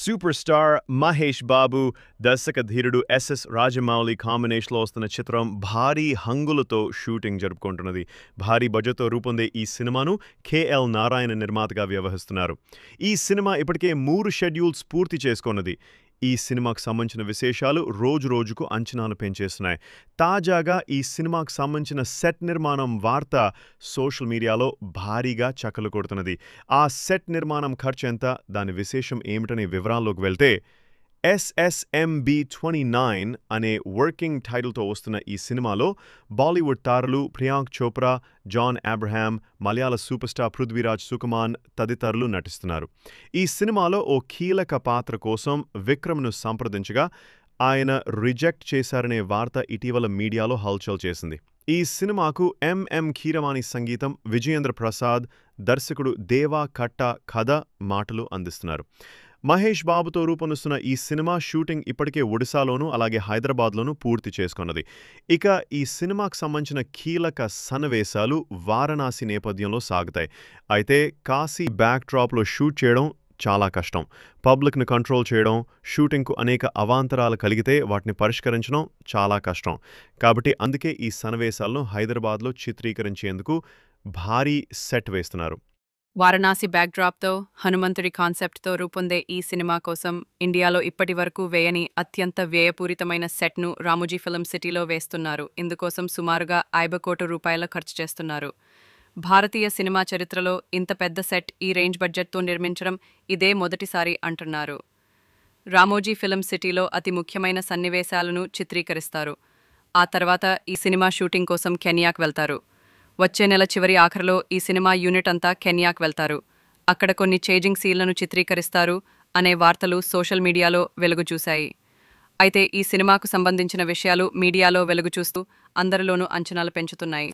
Super star Mahesh Babu, దర్శక ధీరుడు SS Rajamouli కాంబినేషన్లో వస్తున్న చిత్రం భారీ హంగులతో షూటింగ్ జరుపుకుంటున్నది. భారీ బడ్జెట్తో రూపొందే ఈ సినిమాను కేఎల్ నారాయణ నిర్మాతగా వ్యవహరిస్తున్నారు. ఈ సినిమా ఇప్పటికే 3 షెడ్యూల్స్ పూర్తి చేసుకున్నది. ఈ సినిమాకు సంబంధించిన విశేషాలు రోజు రోజుకు అంచనాలు పెంచేస్తున్నాయి. తాజాగా ఈ సినిమాకు సంబంధించిన సెట్ నిర్మాణం వార్త సోషల్ మీడియాలో భారీగా చక్కర్లు కొడుతున్నది. ఆ సెట్ నిర్మాణం ఖర్చు ఎంత, దాని విశేషం ఏమిటనే వివరాల్లోకి వెళ్తే, SSMB29 అనే వర్కింగ్ టైటిల్తో వస్తున్న ఈ సినిమాలో బాలీవుడ్ తారలు ప్రియాంక్ చోప్రా, జాన్ అబ్రహాం, మలయాళ సూపర్ స్టార్ పృథ్వీరాజ్ సుకుమాన్ తదితరులు నటిస్తున్నారు. ఈ సినిమాలో ఓ కీలక పాత్ర కోసం విక్రమ్ను సంప్రదించగా ఆయన రిజెక్ట్ చేశారనే వార్త ఇటీవల మీడియాలో హల్చల్ చేసింది. ఈ సినిమాకు ఎంఎం కీరవాణి సంగీతం, విజయేంద్ర ప్రసాద్, దర్శకుడు దేవా కట్ట కథ, మాటలు అందిస్తున్నారు. మహేష్ బాబుతో రూపొందుతున్న ఈ సినిమా షూటింగ్ ఇప్పటికే ఒడిశాలోనూ అలాగే హైదరాబాద్లోనూ పూర్తి చేసుకున్నది. ఇక ఈ సినిమాకు సంబంధించిన కీలక సన్నివేశాలు వారణాసి నేపథ్యంలో సాగుతాయి. అయితే కాశీ బ్యాక్ డ్రాప్లో షూట్ చేయడం చాలా కష్టం. పబ్లిక్ను కంట్రోల్ చేయడం, షూటింగ్కు అనేక అవాంతరాలు కలిగితే వాటిని పరిష్కరించడం చాలా కష్టం. కాబట్టి అందుకే ఈ సన్నివేశాలను హైదరాబాద్లో చిత్రీకరించేందుకు భారీ సెట్ వేస్తున్నారు. వారణాసి బ్యాక్డ్రాప్తో, హనుమంతుడి కాన్సెప్ట్తో రూపొందే ఈ సినిమా కోసం ఇండియాలో ఇప్పటి వరకు వేయని అత్యంత వ్యయపూరితమైన సెట్ను రామోజీ ఫిలిం సిటీలో వేస్తున్నారు. ఇందుకోసం సుమారుగా 50 కోట్ల రూపాయల ఖర్చు చేస్తున్నారు. భారతీయ సినిమా చరిత్రలో ఇంత పెద్ద సెట్, ఈ రేంజ్ బడ్జెట్తో నిర్మించడం ఇదే మొదటిసారి అంటున్నారు. రామోజీ ఫిలిం సిటీలో అతి ముఖ్యమైన సన్నివేశాలను చిత్రీకరిస్తారు. ఆ తర్వాత ఈ సినిమా షూటింగ్ కోసం కెన్యాకు వెళ్తారు. వచ్చే నెల చివరి ఆఖరిలో ఈ సినిమా యూనిట్ అంతా కెన్యాకు వెళ్తారు. అక్కడ కొన్ని చేంజింగ్ సీన్లను చిత్రీకరిస్తారు అనే వార్తలు సోషల్ మీడియాలో వెలుగు చూశాయి. అయితే ఈ సినిమాకు సంబంధించిన విషయాలు మీడియాలో వెలుగు చూస్తూ అందరిలోనూ అంచనాలు పెంచుతున్నాయి.